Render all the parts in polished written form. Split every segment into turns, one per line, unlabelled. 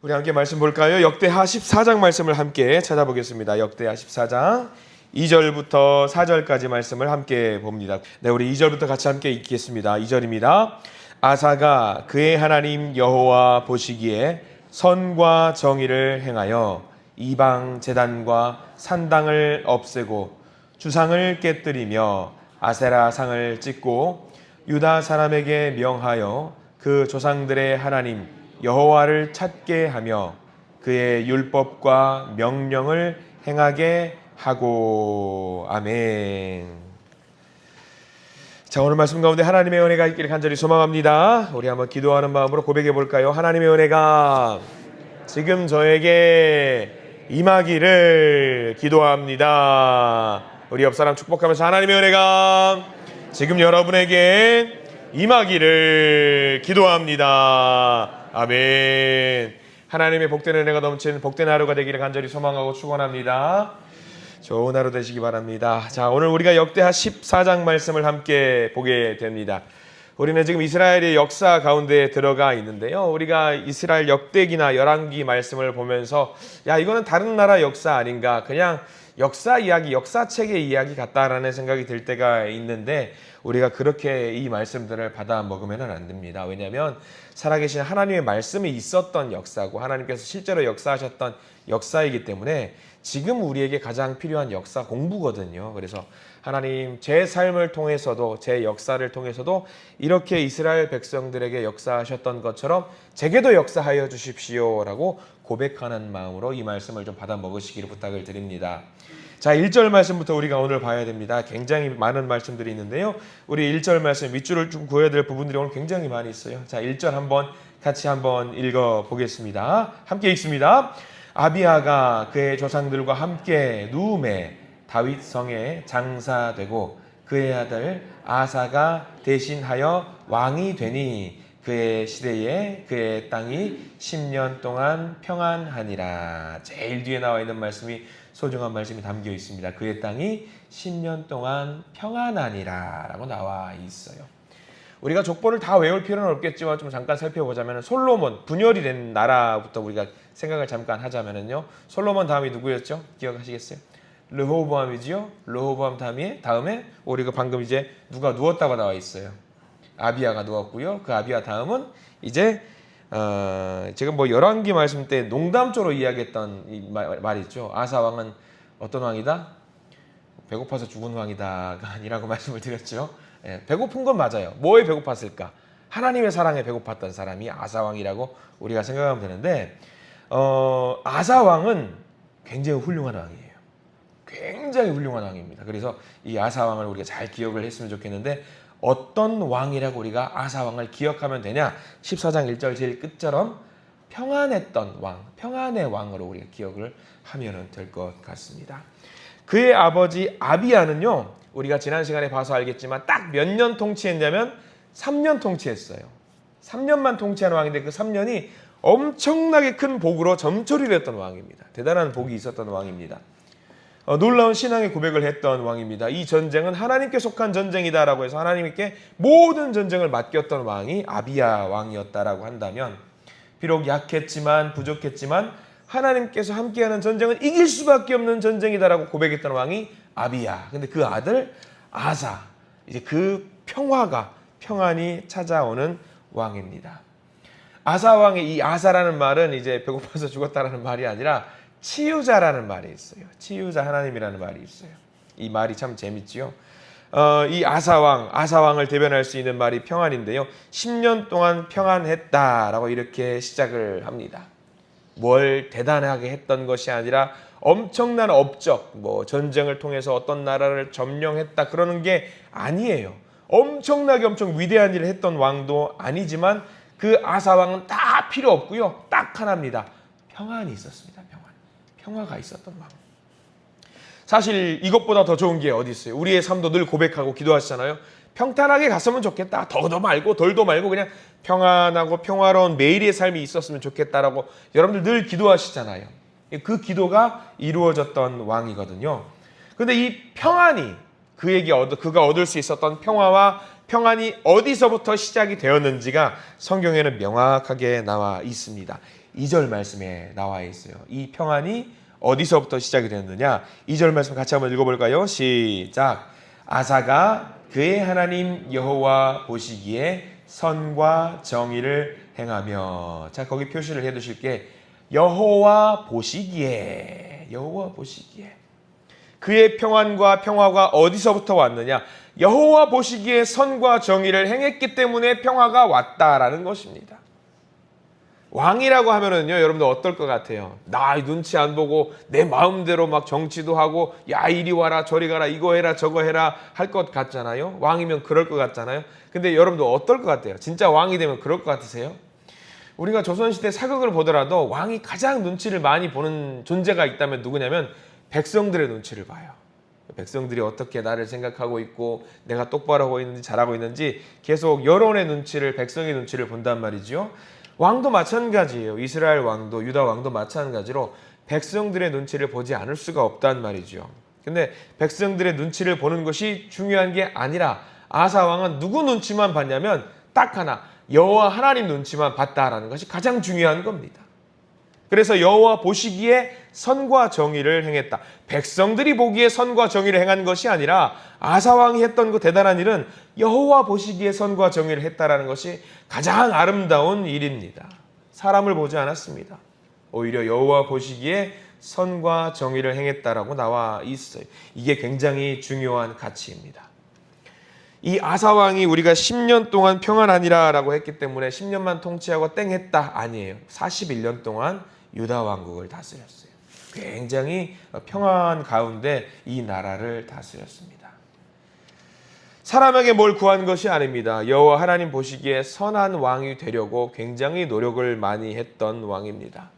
우리 함께 말씀 볼까요? 역대하 14장 말씀을 함께 찾아보겠습니다. 역대하 14장 2절부터 4절까지 말씀을 함께 봅니다. 네, 우리 2절부터 같이 함께 읽겠습니다. 2절입니다. 아사가 그의 하나님 여호와 보시기에 선과 정의를 행하여 이방 제단과 산당을 없애고 주상을 깨뜨리며 아세라 상을 찢고 유다 사람에게 명하여 그 조상들의 하나님 여호와를 찾게 하며 그의 율법과 명령을 행하게 하고. 아멘. 자, 오늘 말씀 가운데 하나님의 은혜가 있기를 간절히 소망합니다. 우리 한번 기도하는 마음으로 고백해 볼까요? 하나님의 은혜가 지금 저에게 임하기를 기도합니다. 우리 옆 사람 축복하면서 하나님의 은혜가 지금 여러분에게 임하기를 기도합니다. 아멘. 하나님의 복된 은혜가 넘치는 복된 하루가 되기를 간절히 소망하고 축원합니다. 좋은 하루 되시기 바랍니다. 자, 오늘 우리가 역대하 14장 말씀을 함께 보게 됩니다. 우리는 지금 이스라엘의 역사 가운데 들어가 있는데요. 우리가 이스라엘 역대기나 열왕기 말씀을 보면서 야, 이거는 다른 나라 역사 아닌가, 그냥 역사 이야기, 역사책의 이야기 같다라는 생각이 들 때가 있는데 우리가 그렇게 이 말씀들을 받아 먹으면 안 됩니다. 왜냐하면 살아계신 하나님의 말씀이 있었던 역사고 하나님께서 실제로 역사하셨던 역사이기 때문에 지금 우리에게 가장 필요한 역사 공부거든요. 그래서 하나님, 제 삶을 통해서도, 제 역사를 통해서도 이렇게 이스라엘 백성들에게 역사하셨던 것처럼 제게도 역사하여 주십시오라고 고백하는 마음으로 이 말씀을 좀 받아 먹으시기를 부탁을 드립니다. 자, 1절 말씀부터 우리가 오늘 봐야 됩니다. 굉장히 많은 말씀들이 있는데요. 우리 1절 말씀 밑줄을 좀 그어야 될 부분들이 오늘 굉장히 많이 있어요. 자, 1절 같이 한번 읽어 보겠습니다. 함께 읽습니다. 아비아가 그의 조상들과 함께 누움에 다윗 성에 장사되고 그의 아들 아사가 대신하여 왕이 되니 그의 시대에 그의 땅이 10년 동안 평안하니라. 제일 뒤에 나와 있는 말씀이 소중한 말씀이 담겨 있습니다. 그의 땅이 10년 동안 평안하니라 라고 나와 있어요. 우리가 족보를 다 외울 필요는 없겠지만 좀 잠깐 살펴보자면 솔로몬, 분열이 된 나라부터 우리가 생각을 잠깐 하자면요. 솔로몬 다음이 누구였죠? 기억하시겠어요? 르호보암이지요. 르호보암 다음에 우리가 방금 이제 누가 누웠다고 나와 있어요. 아비아가 누웠고요. 그 아비아 다음은 이제 제가 뭐 열왕기 말씀 때 농담조로 이야기했던 이 말 있죠. 아사 왕은 어떤 왕이다? 배고파서 죽은 왕이다가 아니라고 말씀을 드렸죠. 예, 배고픈 건 맞아요. 뭐에 배고팠을까? 하나님의 사랑에 배고팠던 사람이 아사 왕이라고 우리가 생각하면 되는데 아사 왕은 굉장히 훌륭한 왕이에요. 굉장히 훌륭한 왕입니다. 그래서 이 아사 왕을 우리가 잘 기억을 했으면 좋겠는데 어떤 왕이라고 우리가 아사 왕을 기억하면 되냐? 14장 1절 제일 끝처럼 평안했던 왕, 평안의 왕으로 우리가 기억을 하면 될 것 같습니다. 그의 아버지 아비아는요, 우리가 지난 시간에 봐서 알겠지만 딱 몇 년 통치했냐면 3년 통치했어요. 3년만 통치한 왕인데 그 3년이 엄청나게 큰 복으로 점철이 됐던 왕입니다. 대단한 복이 있었던 왕입니다. 놀라운 신앙의 고백을 했던 왕입니다. 이 전쟁은 하나님께 속한 전쟁이다라고 해서 하나님께 모든 전쟁을 맡겼던 왕이 아비야 왕이었다라고 한다면 비록 약했지만 부족했지만 하나님께서 함께하는 전쟁은 이길 수밖에 없는 전쟁이다라고 고백했던 왕이 아비야. 근데 그 아들 아사, 이제 그 평안이 찾아오는 왕입니다. 아사 왕의 이 아사라는 말은 이제 배고파서 죽었다라는 말이 아니라 치유자라는 말이 있어요. 치유자 하나님이라는 말이 있어요. 이 말이 참 재밌지요. 이 아사왕을 대변할 수 있는 말이 평안인데요. 10년 동안 평안했다라고 이렇게 시작을 합니다. 뭘 대단하게 했던 것이 아니라 엄청난 업적, 뭐 전쟁을 통해서 어떤 나라를 점령했다 그러는 게 아니에요. 엄청 위대한 일을 했던 왕도 아니지만 그 아사왕은 다 필요 없고요. 딱 하나입니다. 평안이 있었습니다. 평화가 있었던 왕. 사실 이것보다 더 좋은 게 어디 있어요? 우리의 삶도 늘 고백하고 기도하시잖아요. 평탄하게 갔으면 좋겠다. 더도 말고 덜도 말고 그냥 평안하고 평화로운 매일의 삶이 있었으면 좋겠다라고 여러분들 늘 기도하시잖아요. 그 기도가 이루어졌던 왕이거든요. 그런데 이 평안이 그가 얻을 수 있었던 평화와 평안이 어디서부터 시작이 되었는지가 성경에는 명확하게 나와 있습니다. 2절 말씀에 나와 있어요. 이 평안이 어디서부터 시작이 되었느냐? 2절 말씀 같이 한번 읽어볼까요? 시작. 아사가 그의 하나님 여호와 보시기에 선과 정의를 행하며. 자, 거기 표시를 해두실게. 여호와 보시기에. 여호와 보시기에. 그의 평안과 평화가 어디서부터 왔느냐? 여호와 보시기에 선과 정의를 행했기 때문에 평화가 왔다라는 것입니다. 왕이라고 하면은요, 여러분들 어떨 것 같아요? 나 눈치 안 보고 내 마음대로 막 정치도 하고, 야, 이리 와라 저리 가라 이거 해라 저거 해라 할 것 같잖아요. 왕이면 그럴 것 같잖아요. 근데 여러분들 어떨 것 같아요? 진짜 왕이 되면 그럴 것 같으세요? 우리가 조선시대 사극을 보더라도 왕이 가장 눈치를 많이 보는 존재가 있다면 누구냐면 백성들의 눈치를 봐요. 백성들이 어떻게 나를 생각하고 있고 내가 똑바로 하고 있는지 잘하고 있는지 계속 여론의 눈치를, 백성의 눈치를 본단 말이죠. 왕도 마찬가지예요. 이스라엘 왕도, 유다 왕도 마찬가지로 백성들의 눈치를 보지 않을 수가 없단 말이죠. 근데 백성들의 눈치를 보는 것이 중요한 게 아니라 아사 왕은 누구 눈치만 봤냐면 딱 하나, 여호와 하나님 눈치만 봤다라는 것이 가장 중요한 겁니다. 그래서 여호와 보시기에 선과 정의를 행했다. 백성들이 보기에 선과 정의를 행한 것이 아니라 아사 왕이 했던 그 대단한 일은 여호와 보시기에 선과 정의를 했다라는 것이 가장 아름다운 일입니다. 사람을 보지 않았습니다. 오히려 여호와 보시기에 선과 정의를 행했다라고 나와 있어요. 이게 굉장히 중요한 가치입니다. 이 아사 왕이 우리가 10년 동안 평안하니라 라고 했기 때문에 10년만 통치하고 땡 했다 아니에요. 41년 동안 유다 왕국을 다스렸어요. 굉장히 평안 가운데 이 나라를 다스렸습니다. 사람에게 뭘 구한 것이 아닙니다. 여호와 하나님 보시기에 선한 왕이 되려고 굉장히 노력을 많이 했던 왕입니다.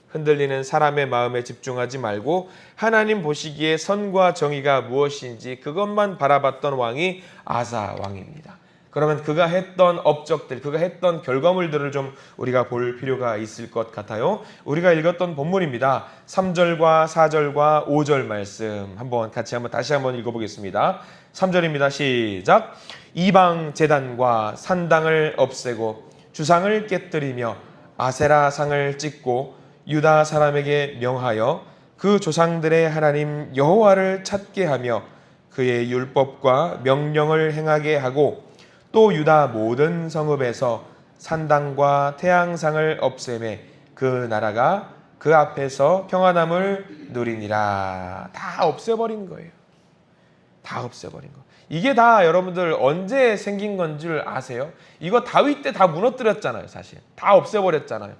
흔들리는 사람의 마음에 집중하지 말고 하나님 보시기에 선과 정의가 무엇인지 그것만 바라봤던 왕이 아사 왕입니다. 그러면 그가 했던 업적들, 그가 했던 결과물들을 좀 우리가 볼 필요가 있을 것 같아요. 우리가 읽었던 본문입니다. 3절과 4절과 5절 말씀 다시 한번 읽어보겠습니다. 3절입니다. 시작. 이방 제단과 산당을 없애고 주상을 깨뜨리며 아세라 상을 찍고 유다 사람에게 명하여 그 조상들의 하나님 여호와를 찾게 하며 그의 율법과 명령을 행하게 하고 또 유다 모든 성읍에서 산당과 태양상을 없애매 그 나라가 그 앞에서 평안함을 누리니라. 다 없애버린 거예요. 다 없애버린 거. 이게 다 여러분들 언제 생긴 건 줄 아세요? 이거 다윗 때 다 무너뜨렸잖아요. 사실 다 없애버렸잖아요.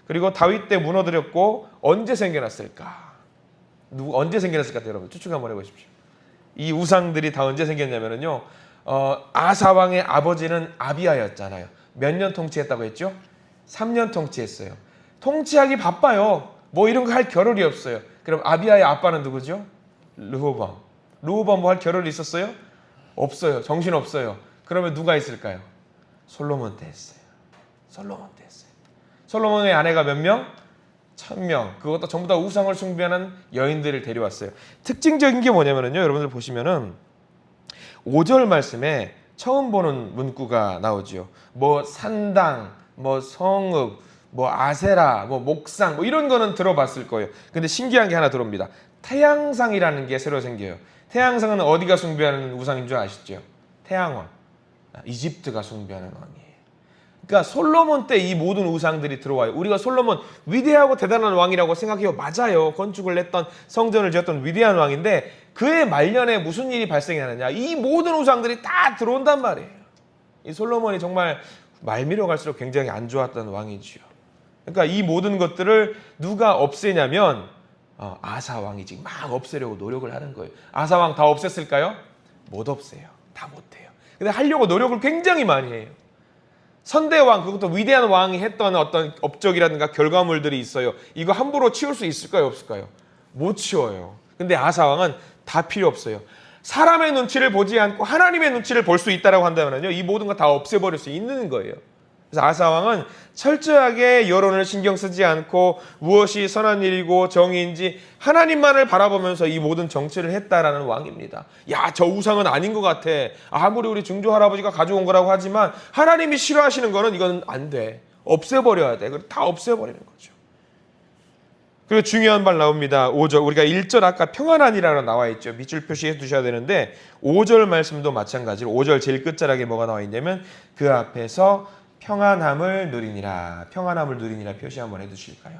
그리고 다윗 때 무너뜨렸고 언제 생겨났을까? 언제 생겨났을까? 여러분 추측 한번 해보십시오. 이 우상들이 다 언제 생겼냐면요. 아사 왕의 아버지는 아비야였잖아요. 몇 년 통치했다고 했죠? 3년 통치했어요. 통치하기 바빠요. 뭐 이런 거 할 겨를이 없어요. 그럼 아비야의 아빠는 누구죠? 르호밤. 르호밤 뭐 할 겨를이 있었어요? 없어요. 정신 없어요. 그러면 누가 있을까요? 솔로몬 때 했어요. 솔로몬 때 했어요. 솔로몬의 아내가 몇 명? 1000명. 그것도 전부 다 우상을 숭배하는 여인들을 데려왔어요. 특징적인 게 뭐냐면요. 여러분들 보시면은 5절 말씀에 처음 보는 문구가 나오죠. 뭐 산당, 뭐 성읍, 뭐 아세라, 뭐 목상, 뭐 이런 거는 들어봤을 거예요. 근데 신기한 게 하나 들어옵니다. 태양상이라는 게 새로 생겨요. 태양상은 어디가 숭배하는 우상인 줄 아시죠? 태양왕. 이집트가 숭배하는 왕이에요. 그러니까 솔로몬 때 이 모든 우상들이 들어와요. 우리가 솔로몬 위대하고 대단한 왕이라고 생각해요. 맞아요. 건축을 했던, 성전을 지었던 위대한 왕인데 그의 말년에 무슨 일이 발생하느냐. 이 모든 우상들이 다 들어온단 말이에요. 이 솔로몬이 정말 말미로 갈수록 굉장히 안 좋았던 왕이지요. 그러니까 이 모든 것들을 누가 없애냐면 아사 왕이 지금 막 없애려고 노력을 하는 거예요. 아사 왕 다 없앴을까요? 못 없애요. 다 못해요. 근데 하려고 노력을 굉장히 많이 해요. 선대왕, 그것도 위대한 왕이 했던 어떤 업적이라든가 결과물들이 있어요. 이거 함부로 치울 수 있을까요? 없을까요? 못 치워요. 근데 아사 왕은 다 필요 없어요. 사람의 눈치를 보지 않고 하나님의 눈치를 볼 수 있다고 한다면요, 이 모든 거 다 없애버릴 수 있는 거예요. 그래서 아사 왕은 철저하게 여론을 신경 쓰지 않고 무엇이 선한 일이고 정의인지 하나님만을 바라보면서 이 모든 정치를 했다라는 왕입니다. 야, 저 우상은 아닌 것 같아. 아무리 우리 증조 할아버지가 가져온 거라고 하지만 하나님이 싫어하시는 거는 이건 안 돼. 없애버려야 돼. 다 없애버리는 거죠. 그리고 중요한 말 나옵니다. 5절. 우리가 1절 아까 평안하니라고 나와 있죠. 밑줄 표시해 두셔야 되는데 5절 말씀도 마찬가지로 5절 제일 끝자락에 뭐가 나와 있냐면 그 앞에서 평안함을 누리니라. 평안함을 누리니라 표시 한번 해두실까요?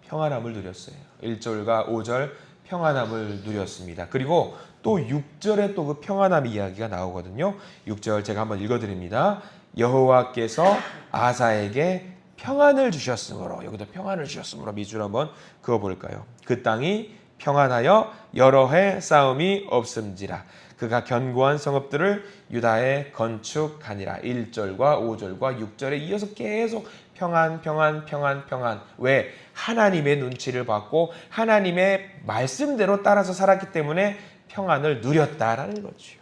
평안함을 누렸어요. 1절과 5절 평안함을 누렸습니다. 그리고 또 6절에 또 그 평안함 이야기가 나오거든요. 6절 제가 한번 읽어드립니다. 여호와께서 아사에게 평안을 주셨으므로, 여기도 평안을 주셨으므로 밑줄 한번 그어볼까요? 그 땅이 평안하여 여러 해 싸움이 없음지라. 그가 견고한 성읍들을 유다에 건축하니라. 1절과 5절과 6절에 이어서 계속 평안, 평안, 평안, 평안. 왜? 하나님의 눈치를 받고 하나님의 말씀대로 따라서 살았기 때문에 평안을 누렸다라는 거죠.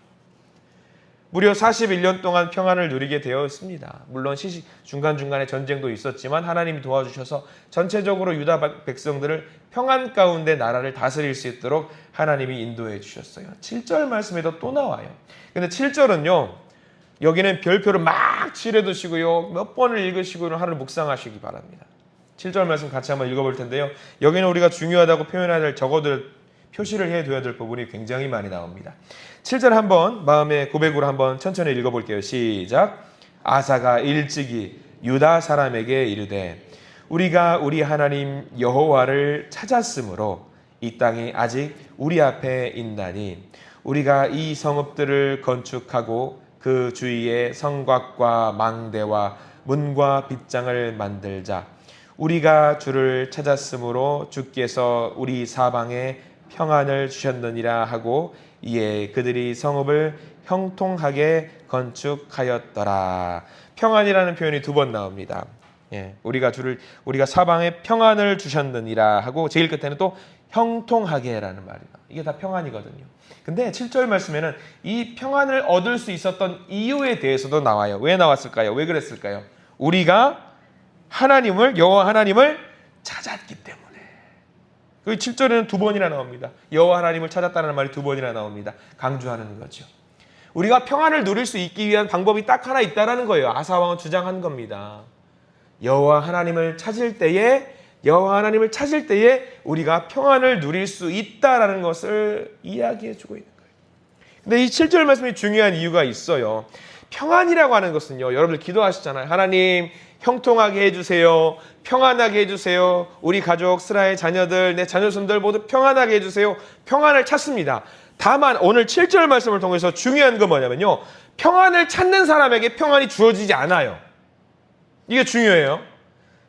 무려 41년 동안 평안을 누리게 되었습니다. 물론 중간중간에 전쟁도 있었지만 하나님이 도와주셔서 전체적으로 유다 백성들을 평안 가운데 나라를 다스릴 수 있도록 하나님이 인도해 주셨어요. 7절 말씀에도 또 나와요. 근데 7절은요. 여기는 별표를 막 칠해두시고요. 몇 번을 읽으시고 하루를 묵상하시기 바랍니다. 7절 말씀 같이 한번 읽어볼 텐데요. 여기는 우리가 중요하다고 표현해야 될 적어둘 표시를 해둬야 될 부분이 굉장히 많이 나옵니다. 7절 한번 마음의 고백으로 한번 천천히 읽어볼게요. 시작. 아사가 일찍이 유다 사람에게 이르되 우리가 우리 하나님 여호와를 찾았으므로 이 땅이 아직 우리 앞에 있나니 우리가 이 성읍들을 건축하고 그 주위에 성곽과 망대와 문과 빗장을 만들자. 우리가 주를 찾았으므로 주께서 우리 사방에 평안을 주셨느니라 하고 이에 그들이 성읍을 형통하게 건축하였더라. 평안이라는 표현이 두 번 나옵니다. 우리가 사방에 평안을 주셨느니라 하고 제일 끝에는 또 형통하게라는 말이에요. 이게 다 평안이거든요. 근데 7절 말씀에는 이 평안을 얻을 수 있었던 이유에 대해서도 나와요. 왜 나왔을까요? 왜 그랬을까요? 우리가 여호와 하나님을 찾았기 때문에. 그 7절에는 두 번이나 나옵니다. 여호와 하나님을 찾았다는 말이 두 번이나 나옵니다. 강조하는 거죠. 우리가 평안을 누릴 수 있기 위한 방법이 딱 하나 있다라는 거예요. 아사 왕은 주장한 겁니다. 여호와 하나님을 찾을 때에 우리가 평안을 누릴 수 있다라는 것을 이야기해 주고 있는 거예요. 근데 이 7절 말씀이 중요한 이유가 있어요. 평안이라고 하는 것은요. 여러분들 기도하시잖아요. 하나님 형통하게 해주세요. 평안하게 해주세요. 우리 가족, 스라의 자녀들, 내 자녀손들 모두 평안하게 해주세요. 평안을 찾습니다. 다만 오늘 7절 말씀을 통해서 중요한 건 뭐냐면요. 평안을 찾는 사람에게 평안이 주어지지 않아요. 이게 중요해요.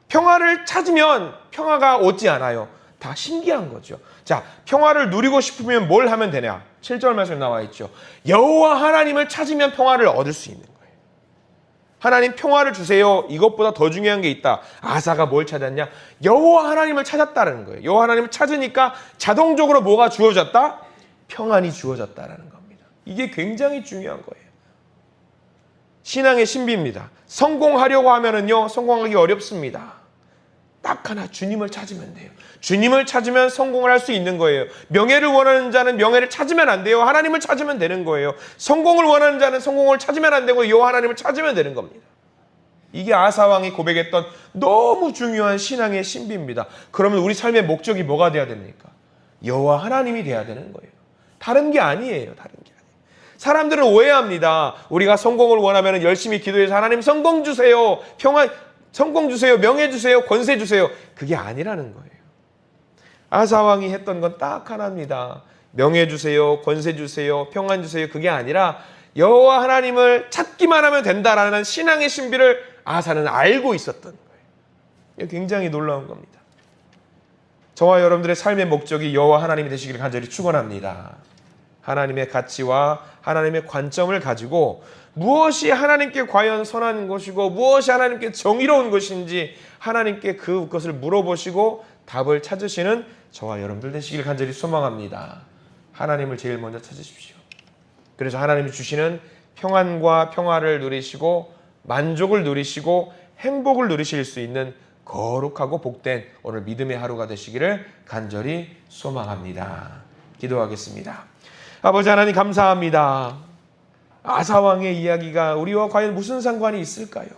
평화를 찾으면 평화가 오지 않아요. 다 신기한 거죠. 자, 평화를 누리고 싶으면 뭘 하면 되냐? 7절 말씀에 나와 있죠. 여호와 하나님을 찾으면 평화를 얻을 수 있는 거예요. 하나님 평화를 주세요. 이것보다 더 중요한 게 있다. 아사가 뭘 찾았냐? 여호와 하나님을 찾았다는 거예요. 여호와 하나님을 찾으니까 자동적으로 뭐가 주어졌다? 평안이 주어졌다는 겁니다. 이게 굉장히 중요한 거예요. 신앙의 신비입니다. 성공하려고 하면은요, 성공하기 어렵습니다. 딱 하나 주님을 찾으면 돼요. 주님을 찾으면 성공을 할 수 있는 거예요. 명예를 원하는 자는 명예를 찾으면 안 돼요. 하나님을 찾으면 되는 거예요. 성공을 원하는 자는 성공을 찾으면 안 되고 여호와 하나님을 찾으면 되는 겁니다. 이게 아사 왕이 고백했던 너무 중요한 신앙의 신비입니다. 그러면 우리 삶의 목적이 뭐가 돼야 됩니까? 여호와 하나님이 돼야 되는 거예요. 다른 게 아니에요. 사람들은 오해합니다. 우리가 성공을 원하면 열심히 기도해서 하나님 성공 주세요. 평안, 성공 주세요. 명예 주세요. 권세 주세요. 그게 아니라는 거예요. 아사 왕이 했던 건 딱 하나입니다. 명예 주세요. 권세 주세요. 평안 주세요. 그게 아니라 여호와 하나님을 찾기만 하면 된다라는 신앙의 신비를 아사는 알고 있었던 거예요. 굉장히 놀라운 겁니다. 저와 여러분들의 삶의 목적이 여호와 하나님이 되시기를 간절히 축원합니다. 하나님의 가치와 하나님의 관점을 가지고 무엇이 하나님께 과연 선한 것이고 무엇이 하나님께 정의로운 것인지 하나님께 그것을 물어보시고 답을 찾으시는 저와 여러분들 되시기를 간절히 소망합니다. 하나님을 제일 먼저 찾으십시오. 그래서 하나님이 주시는 평안과 평화를 누리시고 만족을 누리시고 행복을 누리실 수 있는 거룩하고 복된 오늘 믿음의 하루가 되시기를 간절히 소망합니다. 기도하겠습니다. 아버지 하나님 감사합니다. 아사왕의 이야기가 우리와 과연 무슨 상관이 있을까요?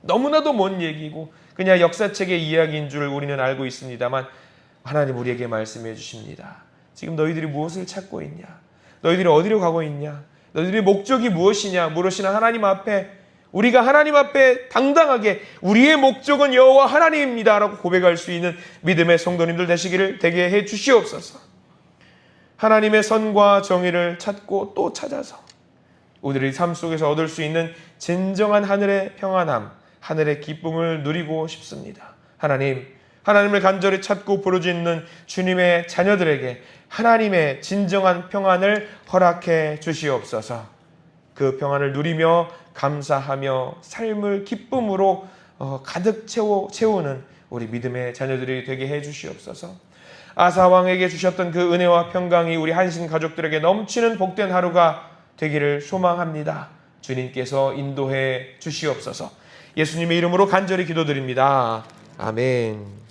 너무나도 먼 얘기고 그냥 역사책의 이야기인 줄 우리는 알고 있습니다만 하나님 우리에게 말씀해 주십니다. 지금 너희들이 무엇을 찾고 있냐? 너희들이 어디로 가고 있냐? 너희들의 목적이 무엇이냐? 물으시는 하나님 앞에, 우리가 하나님 앞에 당당하게 우리의 목적은 여호와 하나님입니다 라고 고백할 수 있는 믿음의 성도님들 되게 해 주시옵소서. 하나님의 선과 정의를 찾고 또 찾아서 우리의 삶 속에서 얻을 수 있는 진정한 하늘의 평안함, 하늘의 기쁨을 누리고 싶습니다. 하나님을 간절히 찾고 부르짖는 주님의 자녀들에게 하나님의 진정한 평안을 허락해 주시옵소서. 그 평안을 누리며 감사하며 삶을 기쁨으로 가득 채우는 우리 믿음의 자녀들이 되게 해 주시옵소서. 아사 왕에게 주셨던 그 은혜와 평강이 우리 한신 가족들에게 넘치는 복된 하루가 되기를 소망합니다. 주님께서 인도해 주시옵소서. 예수님의 이름으로 간절히 기도드립니다. 아멘.